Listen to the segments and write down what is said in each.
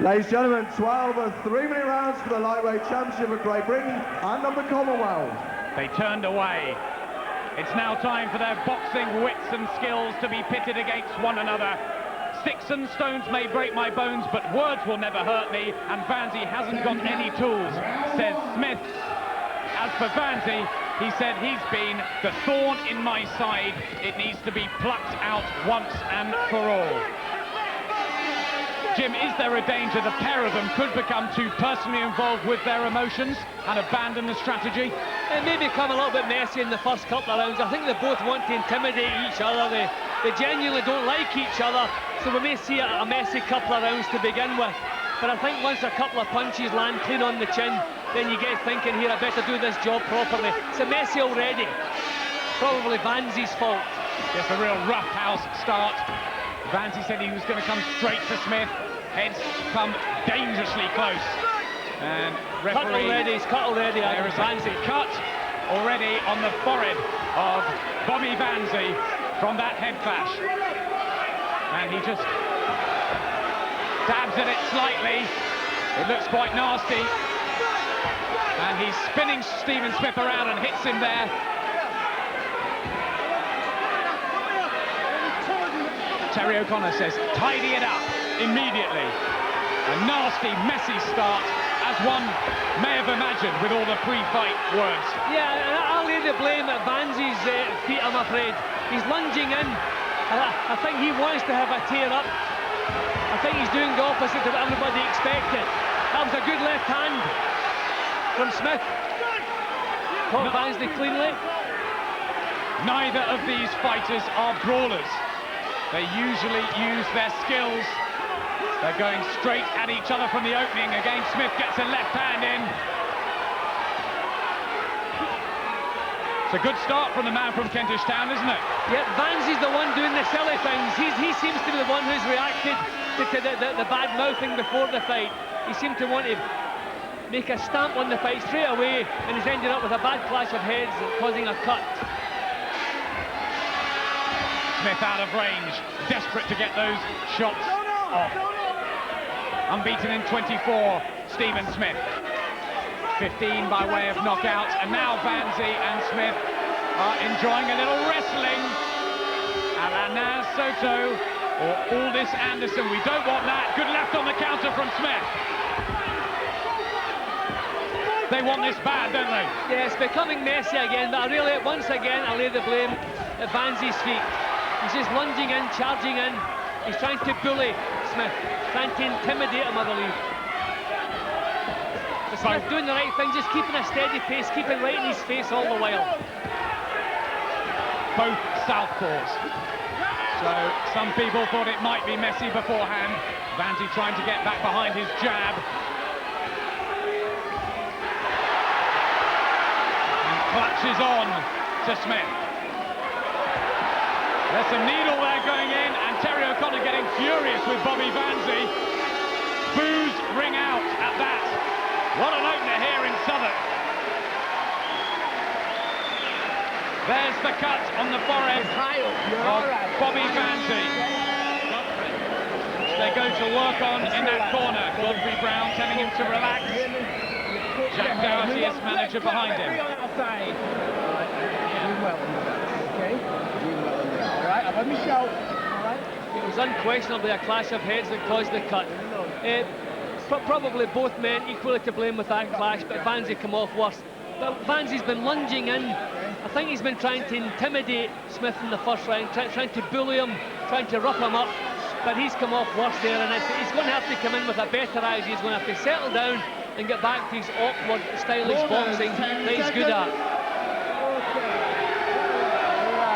Ladies and gentlemen, 12 of 3-minute rounds for the lightweight championship of Great Britain and of the Commonwealth. They turned away. It's now time for their boxing wits and skills to be pitted against one another. Sticks and stones may break my bones, but words will never hurt me, and Vanzie hasn't got any tools, says Smith. As for Vanzie, he said he's been the thorn in my side. It needs to be plucked out once and for all. Jim, is there a danger the pair of them could become too personally involved with their emotions and abandon the strategy? It may become a little bit messy in the first couple of rounds. I think they both want to intimidate each other. They genuinely don't like each other, so we may see a messy couple of rounds to begin with. But I think once a couple of punches land clean on the chin, then you get thinking, here, I better do this job properly. It's a messy already. Probably Vanzie's fault. Yes, a real roughhouse start. Vanzie said he was going to come straight to Smith, hence come dangerously close. And referee... He's cut already. There is Vanzie cut already on the forehead of Bobby Vanzie from that head clash. And he just dabs at it slightly. It looks quite nasty. And he's spinning Stephen Smith around and hits him there. Terry O'Connor says, tidy it up immediately. A nasty, messy start, as one may have imagined with all the pre-fight words. Yeah, and I'll lay the blame at Vanzie's feet, I'm afraid. He's lunging in. I think he wants to have a tear up. I think he's doing the opposite of what everybody expected. That was a good left hand from Smith. Caught Vanzie cleanly. Neither of these fighters are brawlers. They usually use their skills. They're going straight at each other from the opening. Again, Smith gets a left hand in. It's a good start from the man from Kentish Town, isn't it? Yeah, Vanzie's the one doing the silly things. He seems to be the one who's reacted to the bad mouthing before the fight. He seemed to want to make a stamp on the fight straight away, and he's ended up with a bad clash of heads causing a cut. Smith out of range, desperate to get those shots off. Unbeaten in 24, Stephen Smith. 15 by way of knockout, and now Vanzie and Smith are enjoying a little wrestling. A la Naz Soto or Aldis Anderson. We don't want that. Good left on the counter from Smith. They want this bad, don't they? Yeah, it's becoming messy again, but once again, I lay the blame at Vanzie's feet. He's just lunging in, charging in. He's trying to bully Smith, trying to intimidate him, I believe. But Smith doing the right thing, just keeping a steady pace, keeping right in his face all the while. Both southpaws. So some people thought it might be messy beforehand. Vanzie trying to get back behind his jab. And clutches on to Smith. There's some needle there going in, and Terry O'Connor getting furious with Bobby Vanzie. Boos ring out at that. What an opener here in Southwark. There's the cut on the forehead of Bobby Vanzie. They go to work on in that corner. Godfrey Brown telling him to relax. Jack Doherty, his manager, behind him. It was unquestionably a clash of heads that caused the cut. Probably both men equally to blame with that clash, but Vanzie come off worse. But Vanzie's been lunging in. I think he's been trying to intimidate Smith in the first round, trying to bully him, trying to rough him up, but he's come off worse there, and he's going to have to come in with a better idea. He's going to have to settle down and get back to his awkward, stylish boxing that he's good at.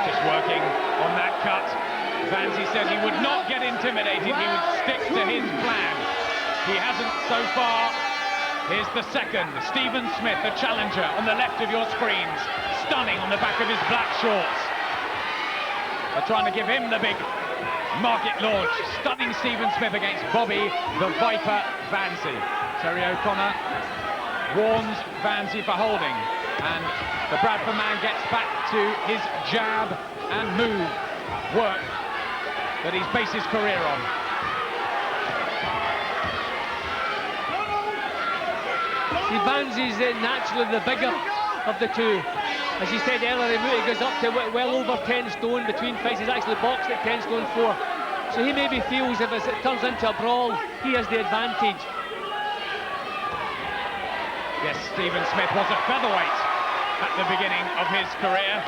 Just working on that cut. Vanzie said he would not get intimidated, he would stick to his plan. He hasn't so far. Here's the second, Stephen Smith, the challenger, on the left of your screens. Stunning on the back of his black shorts. They're trying to give him the big market launch. Stunning Stephen Smith against Bobby the Viper Vanzie. Terry O'Connor warns Vanzie for holding, and the Bradford man gets back to his jab and move work that he's based his career on. See, Vanzie's naturally the bigger of the two. As you said earlier, he goes up to well over 10 stone between fights. He's actually boxed at 10 stone 4. So he maybe feels if it turns into a brawl, he has the advantage. Yes, Stephen Smith was a featherweight at the beginning of his career.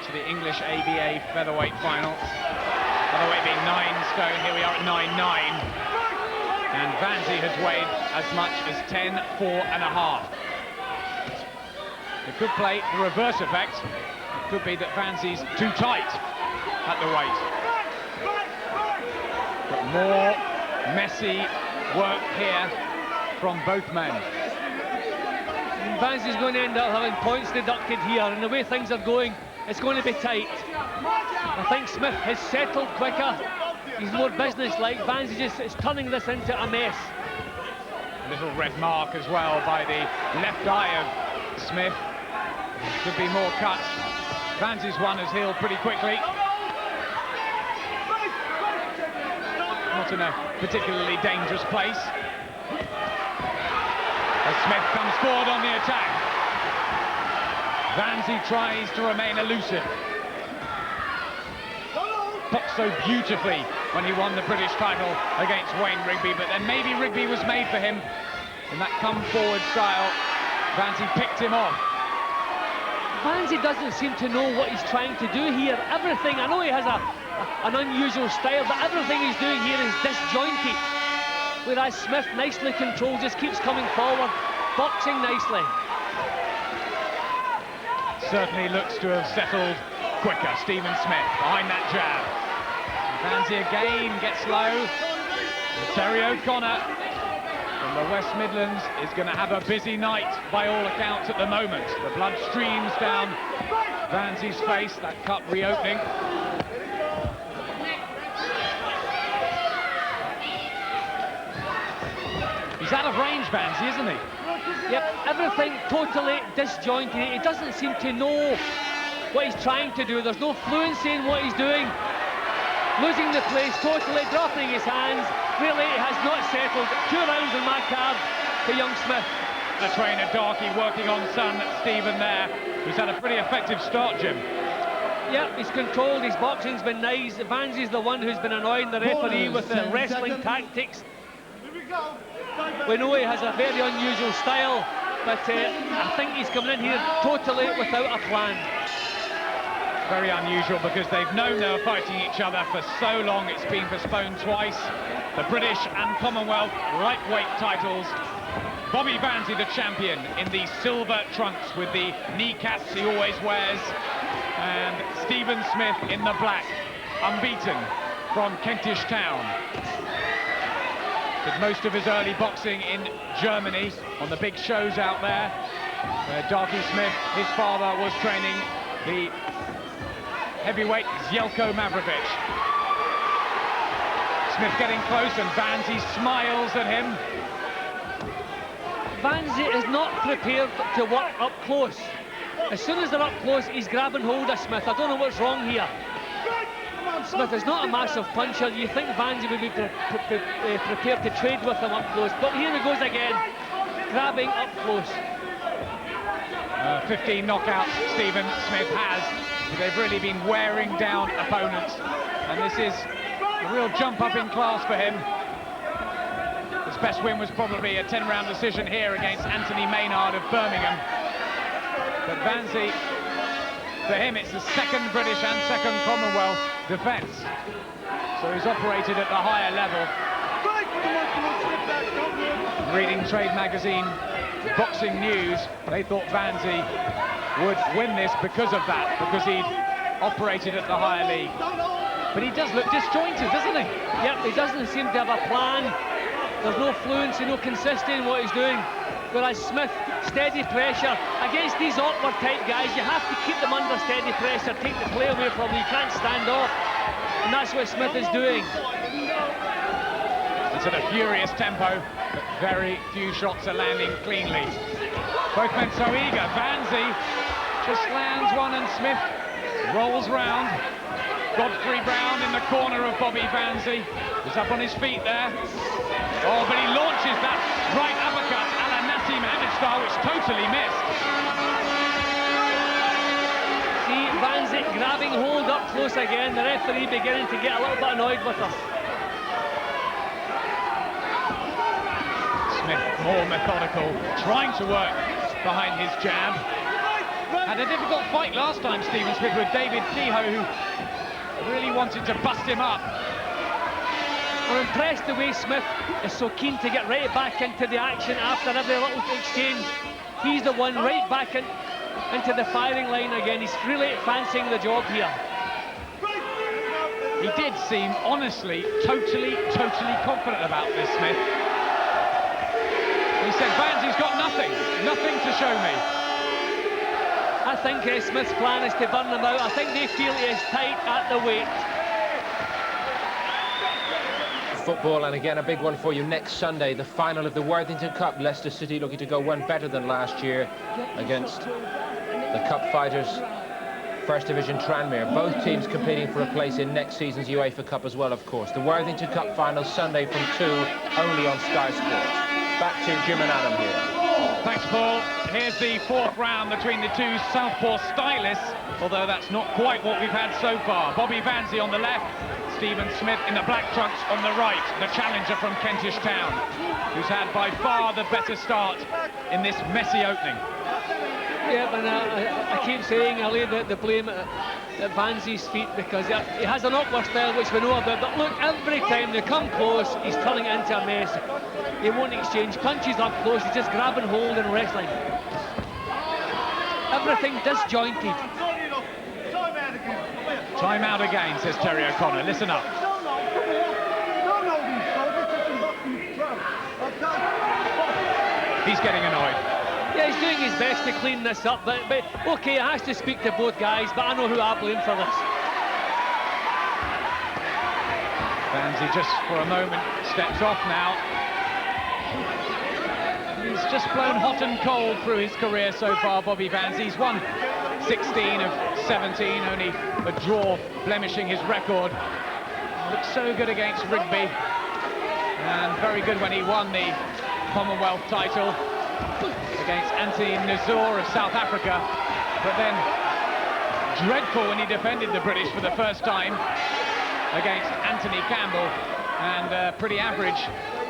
To the English ABA featherweight final. Featherweight being 9 stone, here we are at 9'9". And Vanzie has weighed as much as 10'4½". It could play the reverse effect. It could be that Vanzie's too tight at the weight. But more messy work here from both men. Vanzie's going to end up having points deducted here, and the way things are going, it's going to be tight. I think Smith has settled quicker. He's more business-like. Vanzie just is turning this into a mess. Little red mark as well by the left eye of Smith. Could be more cuts. Vanzie's one has healed pretty quickly. Not in a particularly dangerous place. As Smith comes forward on the attack. Vanzie tries to remain elusive. Boxed so beautifully when he won the British title against Wayne Rigby, but then maybe Rigby was made for him in that come-forward style. Vanzie picked him off. Vanzie doesn't seem to know what he's trying to do here. Everything, I know he has an unusual style, but everything he's doing here is disjointed. Whereas Smith, nicely controlled, just keeps coming forward, boxing nicely. Certainly looks to have settled quicker, Stephen Smith, behind that jab. Vanzie again gets low. Terry O'Connor from the West Midlands is going to have a busy night by all accounts at the moment. The blood streams down Vanzie's face, that cut reopening. He's out of range, Vanzie, isn't he? Yep, everything totally disjointed. He doesn't seem to know what he's trying to do. There's no fluency in what he's doing. Losing the place, totally dropping his hands. Really, it has not settled. 2 rounds on my card for young Smith. The trainer, Darky, working on son Stephen there, who's had a pretty effective start, Jim. Yep, he's controlled, his boxing's been nice. Vanzie's the one who's been annoying the referee with the wrestling tactics. We know he has a very unusual style, but I think he's coming in here totally without a plan. Very unusual because they've known they were fighting each other for so long. It's been postponed twice. The British and Commonwealth lightweight titles. Bobby Vanzie, the champion, in the silver trunks with the kneecaps he always wears. And Stephen Smith in the black, unbeaten from Kentish Town. Did most of his early boxing in Germany on the big shows out there, where Darky Smith, his father, was training the heavyweight Zjelko Mavrovic. Smith getting close and Vanzie smiles at him. Vanzie is not prepared to work up close. As soon as they're up close, he's grabbing hold of Smith. I don't know what's wrong here. Smith is not a massive puncher. You think Vanzie would be prepared to trade with him up close. But here he goes again, grabbing up close. 15 knockouts Stephen Smith has. They've really been wearing down opponents. And this is a real jump up in class for him. His best win was probably a 10-round decision here against Anthony Maynard of Birmingham. But Vanzie, for him, it's the second British and second Commonwealth defence. So he's operated at the higher level. Reading Trade Magazine, Boxing News, they thought Vanzie would win this because of that, because he'd operated at the higher league. But he does look disjointed, doesn't he? Yep, he doesn't seem to have a plan. There's no fluency, no consistency in what he's doing. Whereas Smith, steady pressure. Against these awkward type guys, you have to keep them under steady pressure, take the play away from them. You can't stand off. And that's what Smith is doing. It's at a furious tempo, but very few shots are landing cleanly. Both men so eager. Vanzie just lands one and Smith rolls round. Godfrey Brown in the corner of Bobby Vanzie. He's up on his feet there. Oh, but he launches that right uppercut a la Nassim Hamed style, which totally missed. See, Vanzie grabbing hold up close again. The referee beginning to get a little bit annoyed with her. Smith more methodical, trying to work behind his jab. Had a difficult fight last time, Stephen Smith, with David Kehoe, who really wanted to bust him up. I'm impressed the way Smith is so keen to get right back into the action after every little exchange. He's the one right back into the firing line again. He's really fancying the job here. He did seem, honestly, totally confident about this, Smith. He said, Vanzie's got nothing to show me. I think Smith's plan is to burn them out. I think they feel he is tight at the weight. Football, and again a big one for you next Sunday, the final of the Worthington Cup. Leicester City looking to go one better than last year against the Cup fighters, First Division Tranmere. Both teams competing for a place in next season's UEFA Cup as well, of course. The Worthington Cup final Sunday from 2, only on Sky Sports. Back to Jim and Adam here. Thanks, Paul. Here's the fourth round between the two Southpaw stylists, although that's not quite what we've had so far. Bobby Vanzie on the left, Stephen Smith in the black trunks on the right, the challenger from Kentish Town, who's had by far the better start in this messy opening. Yeah, but I keep saying I lay the blame at Vanzie's feet, because he has an awkward style which we know about, but look, every time they come close he's turning it into a mess. He won't exchange punches up close, he's just grabbing hold and wrestling. Everything disjointed. Time out again, says Terry O'Connor. Listen up. He's getting annoyed. Yeah, he's doing his best to clean this up, but okay, I has to speak to both guys, but I know who I blame for this. Vanzie just for a moment steps off now. He's just blown hot and cold through his career so far, Bobby Vanzie. He's won 16 of 17, only a draw blemishing his record. Looked so good against Rigby, and very good when he won the Commonwealth title against Anthony Nazor of South Africa, but then dreadful when he defended the British for the first time against Anthony Campbell, and pretty average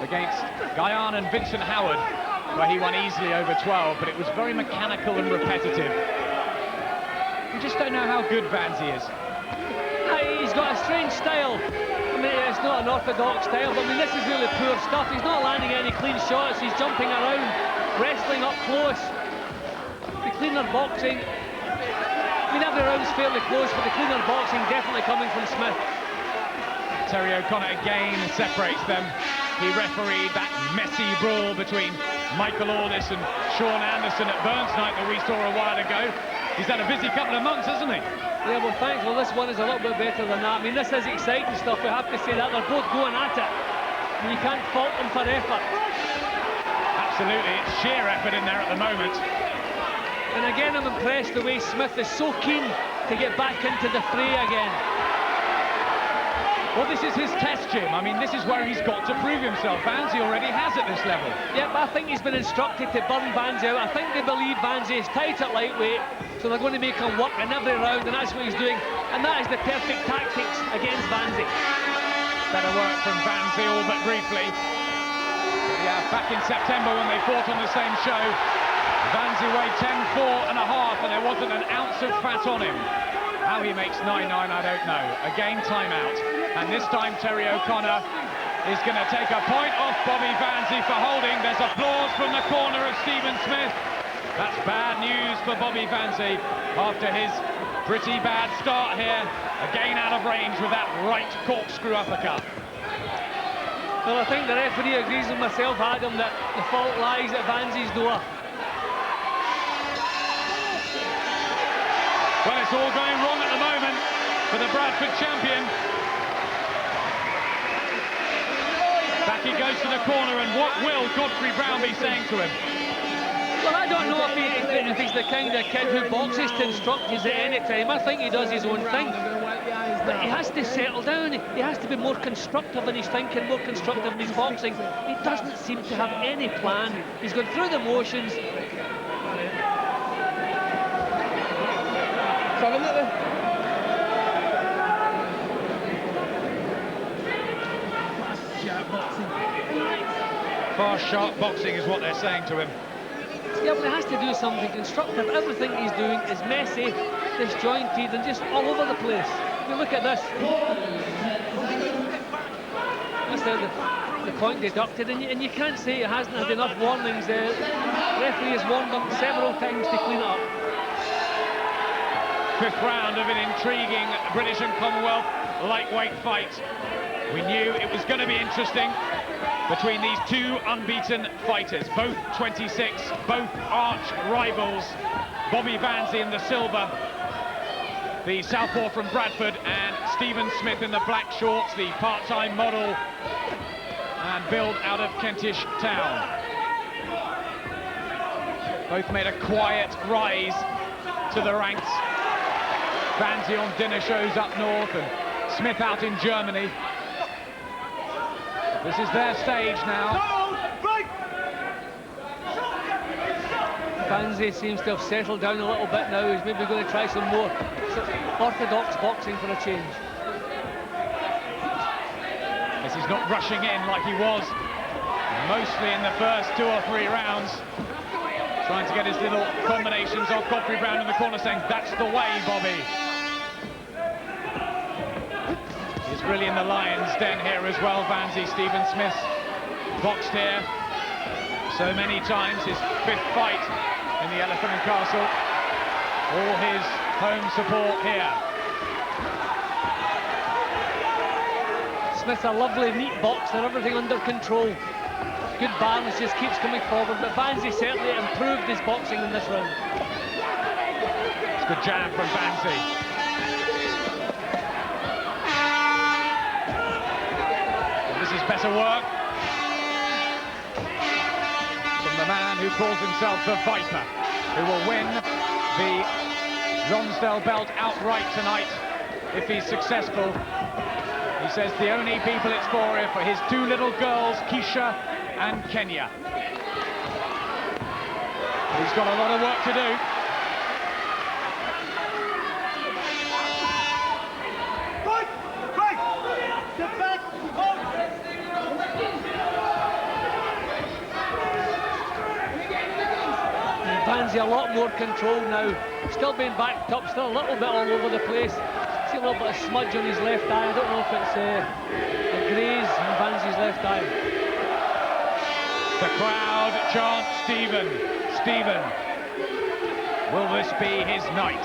against Guyan and Vincent Howard, where he won easily over 12, but it was very mechanical and repetitive. We just don't know how good Vanzie is. He's got a strange style. I mean, it's not an orthodox style, but I mean, this is really poor stuff. He's not landing any clean shots, he's jumping around, wrestling up close. The cleaner boxing, I mean, every round's fairly close, but the cleaner boxing definitely coming from Smith. Terry O'Connor again separates them. He refereed that messy brawl between Michael Aldis and Sean Anderson at Burns Night that we saw a while ago. He's had a busy couple of months, hasn't he? Yeah, well, thanks. Well, this one is a little bit better than that. I mean, this is exciting stuff. We have to say that. They're both going at it. And you can't fault them for effort. Absolutely. It's sheer effort in there at the moment. And again, I'm impressed the way Smith is so keen to get back into the fray again. Well, this is his test, Jim. I mean, this is where he's got to prove himself. Vanzie already has at this level. Yeah, but I think he's been instructed to burn Vanzie out. I think they believe Vanzie is tight at lightweight, so they're going to make him work in every round, and that's what he's doing. And that is the perfect tactics against Vanzie. Better work from Vanzie, all but briefly. Yeah, back in September when they fought on the same show, Vanzie weighed 10.4 and a half, and there wasn't an ounce of fat on him. How he makes 9.9, I don't know. Again, timeout. And this time, Terry O'Connor is going to take a point off Bobby Vanzie for holding. There's applause from the corner of Stephen Smith. That's bad news for Bobby Vanzie after his pretty bad start here. Again out of range with that right corkscrew uppercut. Well, I think the referee agrees with myself, Adam, that the fault lies at Vanzie's door. Well, it's all going wrong at the moment for the Bradford champion. Back he goes to the corner, and what will Godfrey Brown be saying to him? Well, I don't know if he's the kind of kid who boxes to instruct us at any time. I think he does his own thing. But he has to settle down. He has to be more constructive in his thinking, more constructive in his boxing. He doesn't seem to have any plan. He's going through the motions. Fast, sharp boxing is what they're saying to him. Yeah, well, he has to do something constructive. Everything he's doing is messy, disjointed, and just all over the place. I mean, look at this. That's the point deducted, and you can't say he hasn't had enough warnings. The referee has warned him several times to clean it up. Fifth round of an intriguing British and Commonwealth lightweight fight. We knew it was going to be interesting between these two unbeaten fighters, both 26, both arch rivals. Bobby Vanzie in the silver, the southpaw from Bradford, and Stephen Smith in the black shorts, the part-time model and build out of Kentish Town. Both made a quiet rise to the ranks. Vanzie on dinner shows up north and Smith out in Germany. This is their stage now. Vanzie seems to have settled down a little bit now. He's maybe going to try some more orthodox boxing for a change. Yes, he's not rushing in like he was mostly in the first 2 or 3 rounds. Trying to get his little combinations off. Godfrey Brown in the corner saying, that's the way, Bobby. He's really in the lion's den here as well, Vanzie. Stephen Smith boxed here so many times. His 5th fight in the Elephant and Castle. All his home support here. Smith's a lovely, neat boxer, everything under control. Good balance, just keeps coming forward, but Vanzie certainly improved his boxing in this round. It's good jab from Vanzie. Well, this is better work from the man who calls himself the Viper, who will win the Lonsdale belt outright tonight if he's successful. He says the only people it's for are for his 2 little girls, Keisha and Kenya. He's got a lot of work to do. Vanzie a lot more control now. Still being backed up, still a little bit all over the place. See a little bit of smudge on his left eye. I don't know if it's a graze on Vanzie's left eye. The crowd chants Stephen, Stephen. Will this be his night?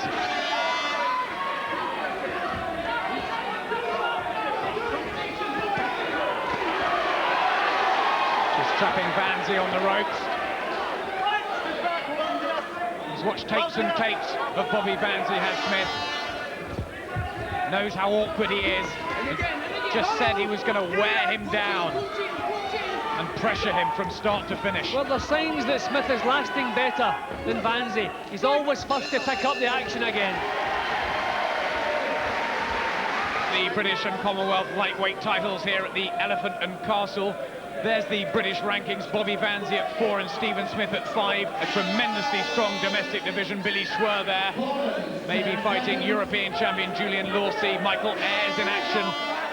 Just trapping Vanzie on the ropes. He's watched tapes and tapes of Bobby Vanzie, has Smith. Knows how awkward he is. Just said he was going to wear him down and pressure him from start to finish. Well, there's signs that Smith is lasting better than Vanzie. He's always first to pick up the action again. The British and Commonwealth lightweight titles here at the Elephant and Castle. There's the British rankings. Bobby Vanzie at 4 and Stephen Smith at 5. A tremendously strong domestic division. Billy Schwer there, maybe fighting European champion Julian Lawsey. Michael Ayres in action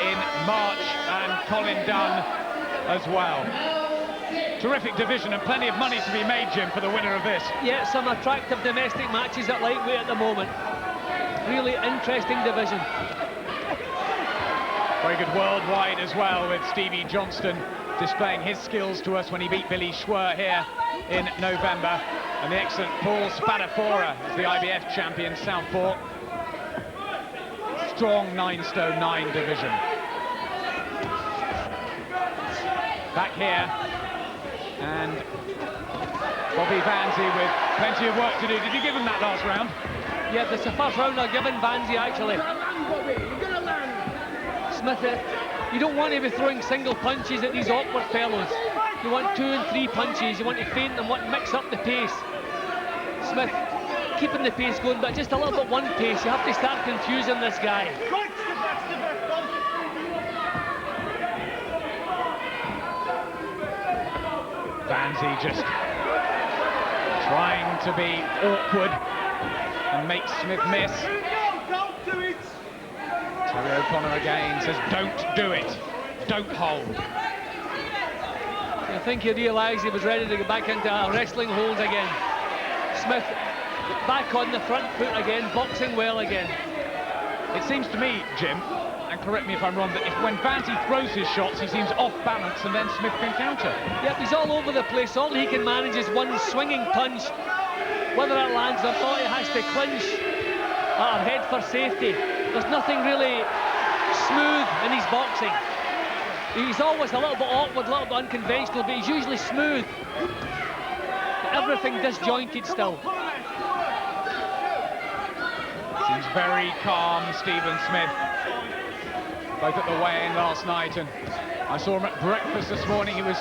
in March, and Colin Dunn as well. Terrific division and plenty of money to be made, Jim, for the winner of this. Yeah, some attractive domestic matches at lightweight at the moment. Really interesting division. Very good worldwide as well, with Stevie Johnston displaying his skills to us when he beat Billy Schwer here in November. And the excellent Paul Spadafora is the IBF champion, southpaw. Strong 9 stone 9 division. Back here, and Bobby Vanzie with plenty of work to do. Did you give him that last round? Yeah, this is the first round I've given Vanzie, actually. Smith, you don't want to be throwing single punches at these awkward fellows. You want 2 and 3 punches. You want to feint and want to mix up the pace. Smith keeping the pace going, but just a little bit one pace. You have to start confusing this guy. Vanzie just trying to be awkward and make Smith miss. Terry O'Connor again says, don't do it, don't hold. I think he realised he was ready to go back into a wrestling hold again. Smith back on the front foot again, boxing well again. It seems to me, Jim, and correct me if I'm wrong, that when Vanzie throws his shots, he seems off balance and then Smith can counter. Yep, he's all over the place. All he can manage is one swinging punch. Whether it lands or not, he has to clinch at her head for safety. There's nothing really smooth in his boxing. He's always a little bit awkward, a little bit unconventional, but he's usually smooth. Everything disjointed still. Seems very calm, Stephen Smith. Both at the weigh-in last night, and I saw him at breakfast this morning. He was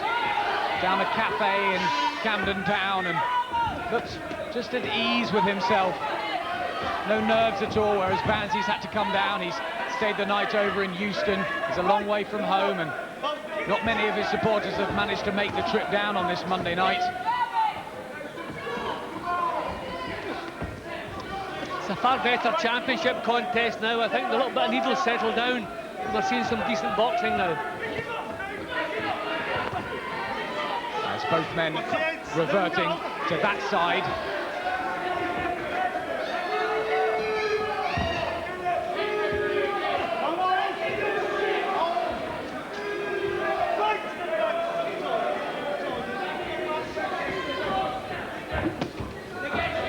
down the cafe in Camden Town and looked just at ease with himself. No nerves at all, whereas Vanzie's had to come down. He's stayed the night over in Euston. He's a long way from home, and not many of his supporters have managed to make the trip down on this Monday night. It's a far better championship contest now. I think the little bit of needles settled down. We're seeing some decent boxing now. As both men reverting to that side.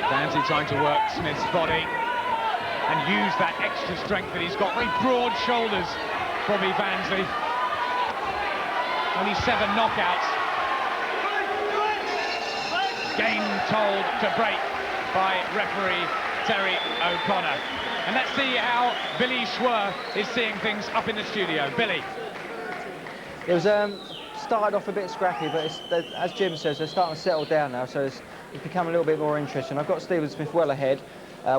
Vanzie trying to work Smith's body and use that extra strength that he's got. Very broad shoulders, Bobby Vanzie. Only 7 knockouts. Game told to break by referee Terry O'Connor. And let's see how Billy Schwer is seeing things up in the studio. Billy. It was started off a bit scrappy, but as Jim says, they're starting to settle down now, so it's become a little bit more interesting. I've got Stephen Smith well ahead,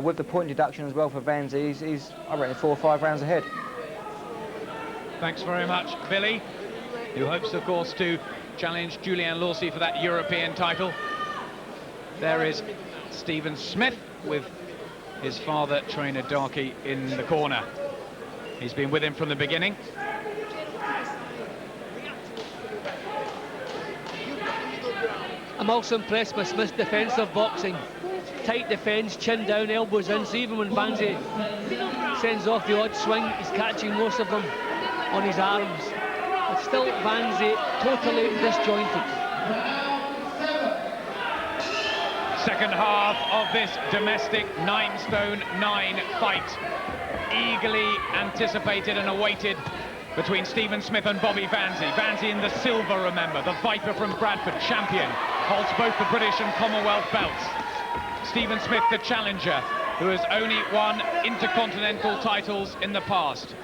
with the point deduction as well for Vanzie. He's I reckon 4 or 5 rounds ahead. Thanks very much, Billy, who hopes, of course, to challenge Julian Lawsey for that European title. There is Stephen Smith with his father, trainer Darky, in the corner. He's been with him from the beginning. I'm also impressed with Smith's defensive boxing. Tight defence, chin down, elbows in, so even when Vanzie sends off the odd swing, he's catching most of them on his arms. But still, Vanzie totally disjointed. Second half of this domestic 9-stone 9 fight. Eagerly anticipated and awaited between Stephen Smith and Bobby Vanzie. Vanzie in the silver, remember, the Viper from Bradford, champion, holds both the British and Commonwealth belts. Stephen Smith, the challenger, who has only won intercontinental titles in the past.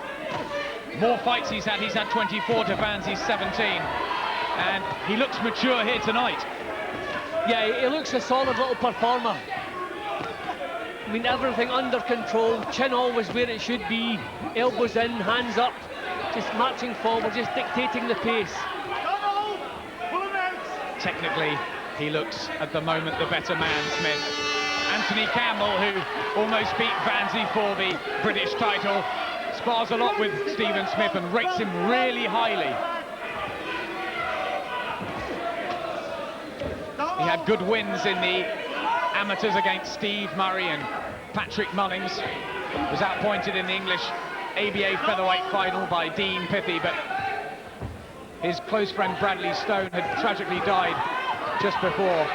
More fights he's had 24 to Vanzie's 17. And he looks mature here tonight. Yeah, he looks a solid little performer. I mean, everything under control, chin always where it should be, elbows in, hands up, just marching forward, just dictating the pace. Technically, he looks at the moment the better man, Smith. Anthony Campbell, who almost beat Vanzie for the British title, spars a lot with Stephen Smith and rates him really highly. He had good wins in the amateurs against Steve Murray and Patrick Mullings. Was outpointed in the English ABA featherweight final by Dean Pithy, but his close friend Bradley Stone had tragically died just before.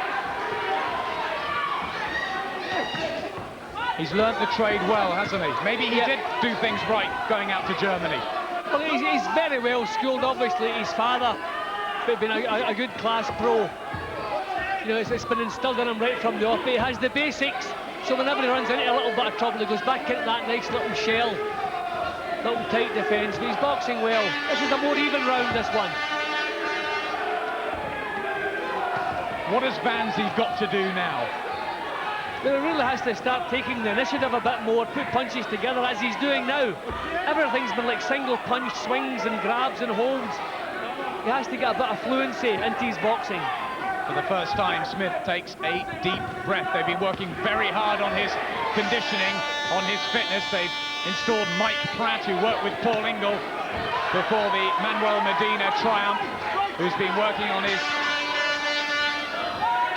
He's learnt the trade well, hasn't he? Maybe he did do things right going out to Germany. Well, he's very well schooled, obviously. His father had been a good class pro. You know, it's been instilled in him right from the off. He has the basics, so whenever he runs into a little bit of trouble, he goes back into that nice little shell, little tight defence. But he's boxing well. This is a more even round, this one. What has Vanzie got to do now? He really has to start taking the initiative a bit more, put punches together as he's doing now. Everything's been like single punch swings and grabs and holds. He has to get a bit of fluency into his boxing. For the first time, Smith takes a deep breath. They've been working very hard on his conditioning, on his fitness. They've installed Mike Pratt, who worked with Paul Ingle before the Manuel Medina triumph, who's been working on his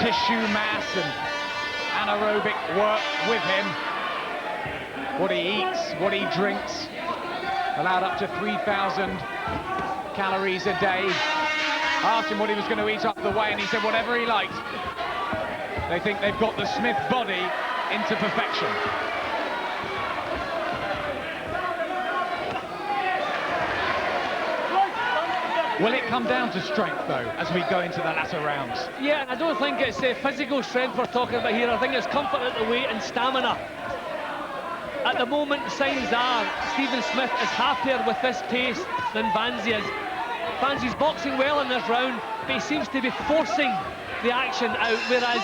tissue mass and anaerobic work with him. What he eats, what he drinks, allowed up to 3,000 calories a day. Asked him what he was going to eat up the way, and he said whatever he liked. They think they've got the Smith body into perfection. Will it come down to strength, though, as we go into the latter rounds? Yeah, I don't think it's physical strength we're talking about here. I think it's comfort at the weight and stamina. At the moment, the signs are Stephen Smith is happier with this pace than Vanzie is. Vanzie's boxing well in this round, but he seems to be forcing the action out, whereas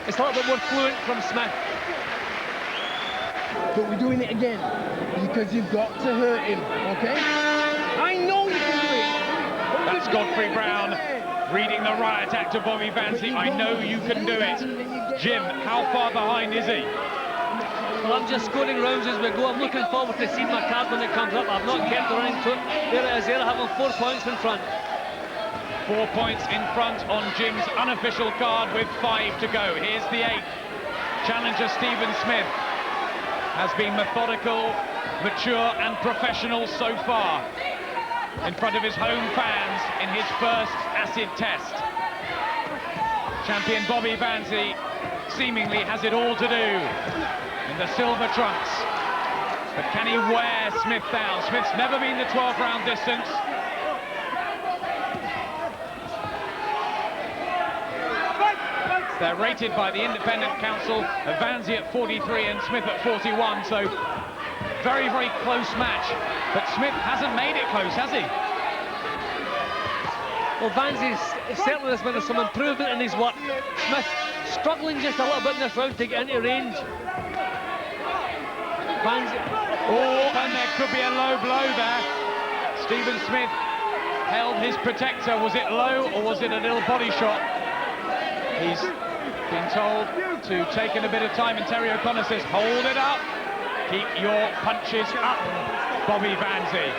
it's a little bit more fluent from Smith. But we're doing it again, because you've got to hurt him, okay? I know you can do it! That's Godfrey Brown reading the riot act of Bobby Vanzie. I know you can do it. Jim, how far behind is he? Well, I'm just scoring rounds as we go. I'm looking forward to seeing my card when it comes up. I've not kept the running to it. There it is, there I have him 4 points in front. 4 points in front on Jim's unofficial card with 5 to go. Here's the 8th. Challenger Stephen Smith has been methodical, mature and professional so far in front of his home fans in his first acid test. Champion Bobby Vanzie seemingly has it all to do in the silver trunks. But can he wear Smith down? Smith's never been the 12-round distance. They're rated by the independent council of Vanzie at 43 and Smith at 41, so very, very close match. But Smith hasn't made it close, has he? Well, Vanzie certainly has been some improvement in his work. Smith struggling just a little bit in this round to get into range. Vanzie. Oh, and there could be a low blow there. Stephen Smith held his protector. Was it low or was it a little body shot? He's been told to take in a bit of time, and Terry O'Connor says, hold it up. Keep your punches up, Bobby Vanzie.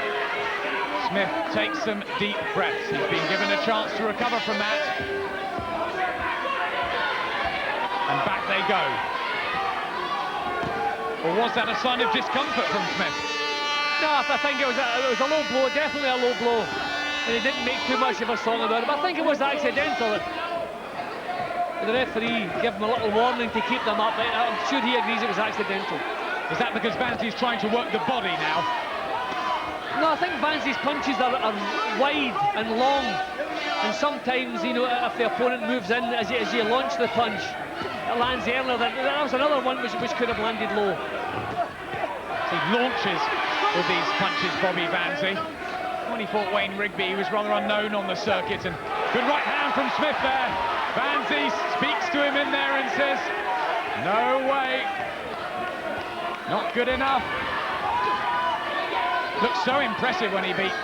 Smith takes some deep breaths. He's been given a chance to recover from that. And back they go. Or was that a sign of discomfort from Smith? No, I think it was a low blow, definitely a low blow. And he didn't make too much of a song about it, but I think it was accidental. The referee gave him a little warning to keep them up. I'm sure he agrees it was accidental. Is that because Vanzie's trying to work the body now? No, I think Vanzie's punches are wide and long. And sometimes, you know, if the opponent moves in as you launch the punch, it lands earlier. That was another one which could have landed low. He launches with these punches, Bobby Vanzie. When he fought Wayne Rigby, he was rather unknown on the circuit. And good right hand from Smith there. Vanzie speaks to him in there and says, no way. Not good enough. Looked so impressive when he beat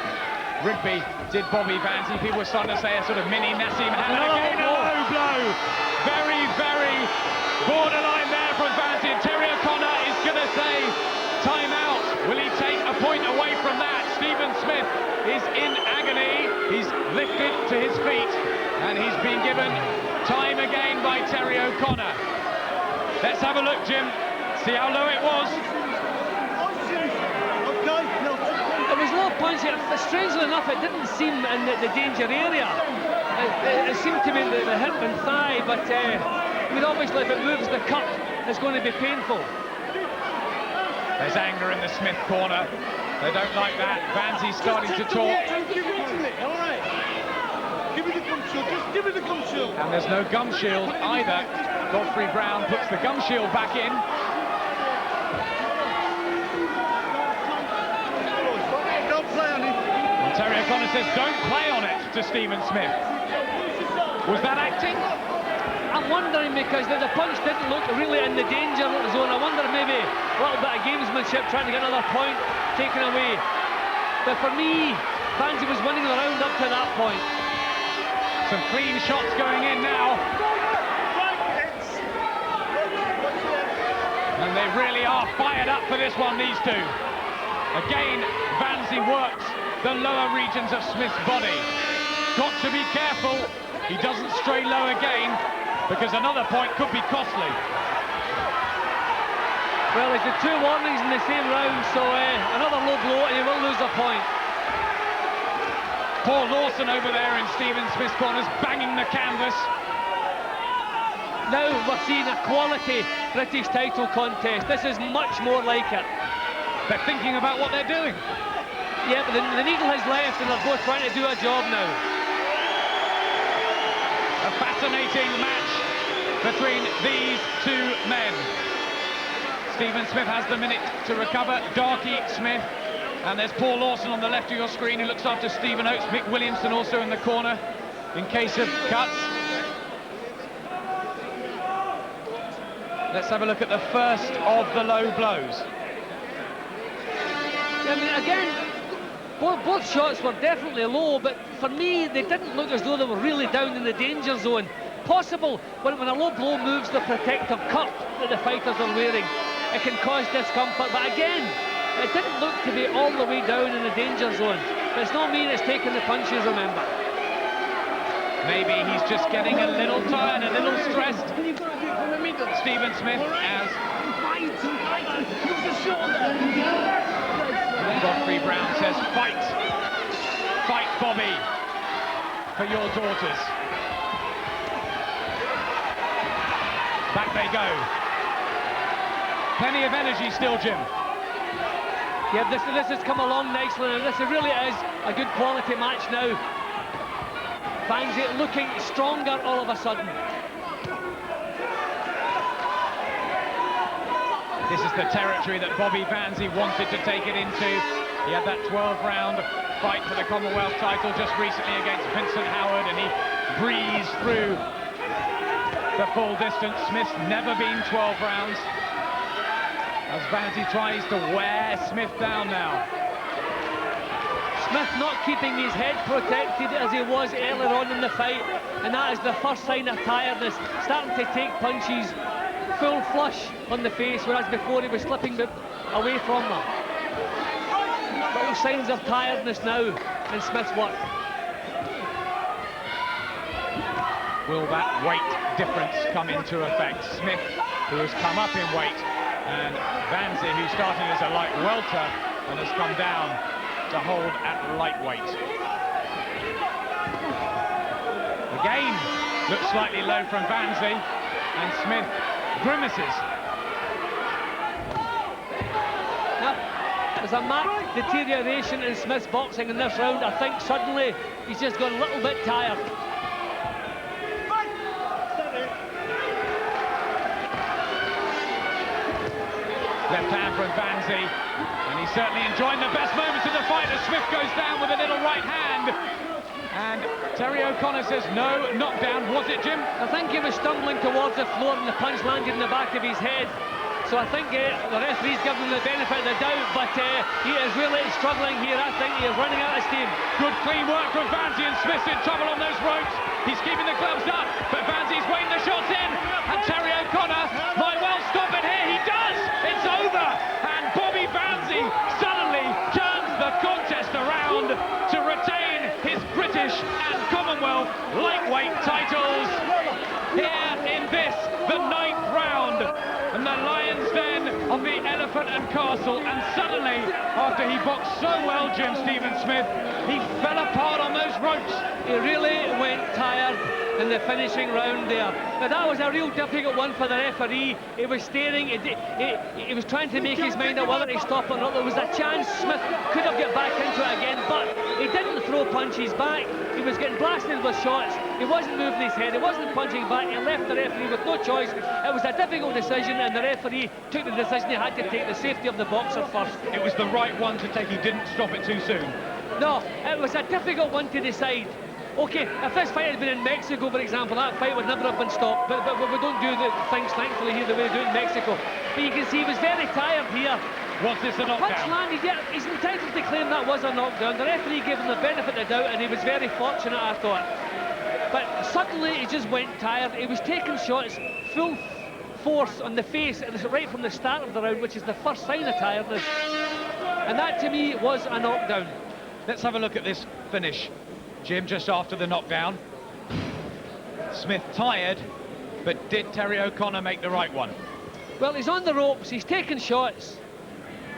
Rigby, did Bobby Vanzie. People were starting to say a sort of mini Nassim Hamid. Again, a low blow. Very, very borderline there from Vanzie. And Terry O'Connor is going to say, time out. Will he take a point away from that? Stephen Smith is in agony. He's lifted to his feet and he's been given time again by Terry O'Connor. Let's have a look, Jim. See how low it was. It was low punch. Strangely enough, it didn't seem in the danger area. It seemed to be the hip and thigh, but I mean, obviously if it moves the cup, it's going to be painful. There's anger in the Smith corner. They don't like that. Vanzie's starting to talk. Give me the gum shield. And there's no gum shield either. Godfrey Brown puts the gum shield back in. Don't play on it. And Terry O'Connor says, don't play on it to Stephen Smith. Was that acting? I'm wondering because the punch didn't look really in the danger zone. I wonder maybe a little bit of gamesmanship, trying to get another point taken away. But for me, Vanzie was winning the round up to that point. Some clean shots going in now. And they really are fired up for this one, these two. Again, Vanzie works the lower regions of Smith's body. Got to be careful he doesn't stray low again, because another point could be costly. Well, it's the 2 warnings in the same round, so another low blow and he will lose a point. Paul Lawson over there in Stephen Smith's corners, banging the canvas. Now we're seeing a quality British title contest. This is much more like it. They're thinking about what they're doing. Yeah, but the needle has left and they're both trying to do a job now. A fascinating match between these two men. Stephen Smith has the minute to recover. Darky Smith. And there's Paul Lawson on the left of your screen who looks after Stephen Oates. Mick Williamson also in the corner in case of cuts. Let's have a look at the first of the low blows. I mean, again, both shots were definitely low, but for me, they didn't look as though they were really down in the danger zone. Possible, when a low blow moves the protective cup that the fighters are wearing, it can cause discomfort, but again, it didn't look to be all the way down in the danger zone. But it's not mean it's taking the punches, remember. Maybe he's just getting a little tired, a little stressed. Stephen Smith as Godfrey Brown says, fight! Fight, Bobby, for your daughters. Back they go. Plenty of energy still, Jim. Yeah, this has come along nicely, and this really is a good quality match now. Vanzie looking stronger all of a sudden. This is the territory that Bobby Vanzie wanted to take it into. He had that 12-round fight for the Commonwealth title just recently against Vincent Howard, and he breezed through the full distance. Smith's never been 12 rounds, as Vanzie tries to wear Smith down now. Smith not keeping his head protected as he was earlier on in the fight, and that is the first sign of tiredness, starting to take punches full flush on the face, whereas before he was slipping away from them. Little signs of tiredness now in Smith's work. Will that weight difference come into effect? Smith, who has come up in weight, and Vanzie, who started as a light welter and has come down to hold at lightweight. Again, looks slightly low from Vanzie, and Smith grimaces. Now, there's a marked deterioration in Smith's boxing in this round. I think suddenly he's just gone a little bit tired. Left hand from Vanzie, and he's certainly enjoying the best moments of the fight as Smith goes down with a little right hand. And Terry O'Connor says no knockdown. Was it, Jim? I think he was stumbling towards the floor and the punch landed in the back of his head. So I think the referee's given him the benefit of the doubt, but he is really struggling here. I think he is running out of steam. Good clean work from Vanzie, and Smith's in trouble on those ropes. He's keeping the gloves up, but Vanzie's waiting the shots in, and Terry O'Connor might well stop it here. He does! It's over! And Bobby Vanzie suddenly turns the contest around to retain his British and Commonwealth lightweight titles here in this, the 9th round. And the Lion's Den of the Elephant and Castle, and suddenly, after he boxed so well, Jim, Stephen Smith, he fell apart on those ropes. He really went tired in the finishing round there. But that was a real difficult one for the referee. He was staring, he was trying to make his mind up whether to stop or not. There was a chance Smith could have got back into it again, but he didn't throw punches back. He was getting blasted with shots. He wasn't moving his head, he wasn't punching back. He left the referee with no choice. It was a difficult decision, and the referee took the decision he had to take, the safety of the boxer first. It was the right one to take. He didn't stop it too soon. No, it was a difficult one to decide. Okay, if this fight had been in Mexico, for example, that fight would never have been stopped. But we don't do the things, thankfully, here the way we do it in Mexico. But you can see he was very tired here. Was this a knockdown? Punch landed, yeah, he's entitled to claim that was a knockdown. The referee gave him the benefit of the doubt, and he was very fortunate, I thought. But suddenly he just went tired. He was taking shots full force on the face. It was right from the start of the round, which is the first sign of tiredness. And that to me was a knockdown. Let's have a look at this finish. Jim, just after the knockdown. Smith tired, but did Terry O'Connor make the right one? Well, he's on the ropes, he's taking shots.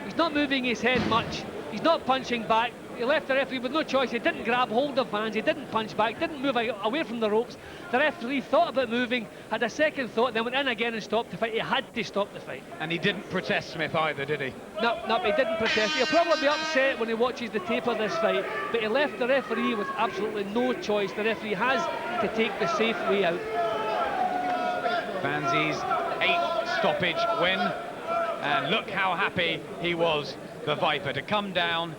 He's not moving his head much. He's not punching back. He left the referee with no choice. He didn't grab hold of Vanzie, he didn't punch back, didn't move away from the ropes. The referee thought about moving, had a second thought, then went in again and stopped the fight. He had to stop the fight. And he didn't protest Smith either, did he? No, he didn't protest. He'll probably be upset when he watches the tape of this fight, but he left the referee with absolutely no choice. The referee has to take the safe way out. Vanzie's 8th stoppage win, and look how happy he was, the Viper, to come down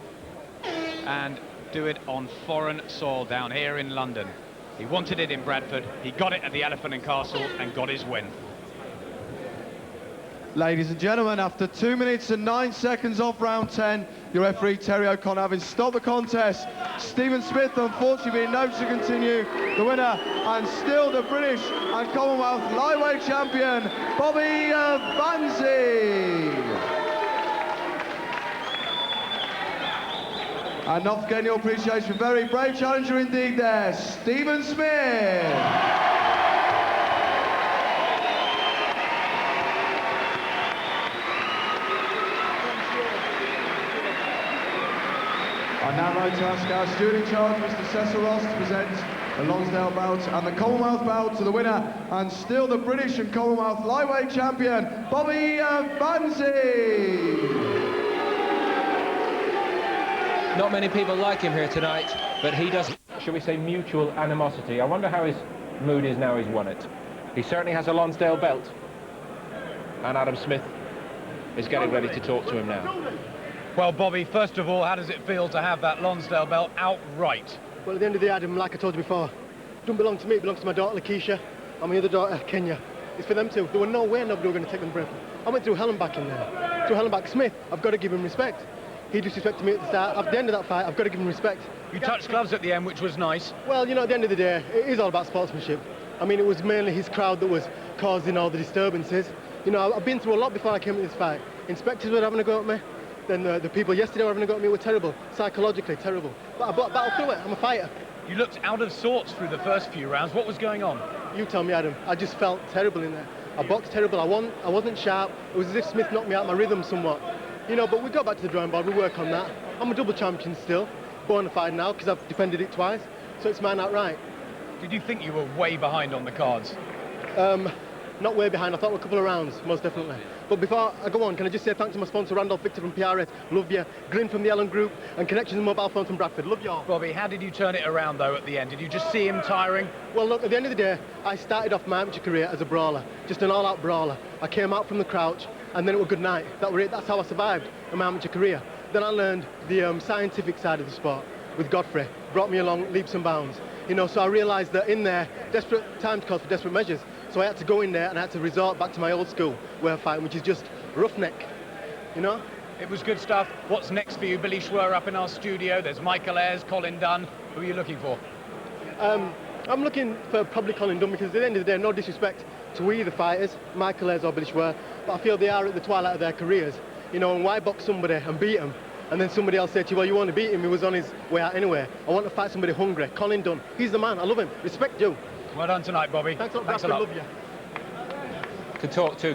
and do it on foreign soil down here in London. He wanted it in Bradford, he got it at the Elephant and Castle and got his win. Ladies and gentlemen, after 2 minutes and 9 seconds off round 10, your referee Terry O'Connor having stopped the contest. Stephen Smith, unfortunately, being no to continue. The winner, and still the British and Commonwealth lightweight champion, Bobby Vanzie. And not forgetting your appreciation, very brave challenger indeed there, Stephen Smith. I'd now like to ask our student in charge, Mr. Cecil Ross, to present the Lonsdale bout and the Commonwealth bout to the winner and still the British and Commonwealth lightweight champion, Bobby Vanzie. Not many people like him here tonight, but he does, shall we say, mutual animosity. I wonder how his mood is now he's won it. He certainly has a Lonsdale belt, and Adam Smith is getting ready to talk to him now. Well, Bobby, first of all, how does it feel to have that Lonsdale belt outright? Well, at the end of the day, Adam, like I told you before, it don't belong to me, it belongs to my daughter, Lakeisha, and my other daughter, Kenya. It's for them two. There were no way nobody were going to take them breath. I went through hell and back in there. Through hell and back. Smith, I've got to give him respect. He disrespected me at the start. At the end of that fight, I've got to give him respect. You touched gloves at the end, which was nice. Well, you know, at the end of the day, it is all about sportsmanship. I mean, it was mainly his crowd that was causing all the disturbances. You know, I've been through a lot before I came to this fight. Inspectors were having a go at me. Then the people yesterday were having a go at me were terrible, psychologically terrible. But I battled through it, I'm a fighter. You looked out of sorts through the first few rounds. What was going on? You tell me, Adam. I just felt terrible in there. I boxed terrible, I wasn't sharp. It was as if Smith knocked me out of my rhythm somewhat. You know, but we go back to the drawing board, we work on that. I'm a double champion still, bona fide now, because I've defended it twice, so it's mine outright. Did you think you were way behind on the cards? Not way behind, I thought we were a couple of rounds, most definitely. But before I go on, can I just say thanks to my sponsor, Randolph Victor from PRS, love you, Glyn from the Ellen Group, and Connections and Mobile Phones from Bradford, love you all. Bobby, how did you turn it around, though, at the end? Did you just see him tiring? Well, look, at the end of the day, I started off my amateur career as a brawler, just an all-out brawler. I came out from the crouch, and then it was good night. That was it, that's how I survived in my amateur career. Then I learned the scientific side of the sport with Godfrey, brought me along leaps and bounds. You know, so I realised that in there, desperate times call for desperate measures. So I had to go in there and I had to resort back to my old school way of fighting, which is just roughneck, you know? It was good stuff. What's next for you? Billy Schwer up in our studio. There's Michael Ayres, Colin Dunn. Who are you looking for? I'm looking for probably Colin Dunn, because at the end of the day, no disrespect to either fighters, Michael Ayres or Billy Schwer, but I feel they are at the twilight of their careers. You know, and why box somebody and beat him, and then somebody else say to you, well, you want to beat him, he was on his way out anyway. I want to fight somebody hungry. Colin Dunn, he's the man, I love him, respect you. Well done tonight, Bobby. Thanks a lot, Thanks a lot. love you. To talk to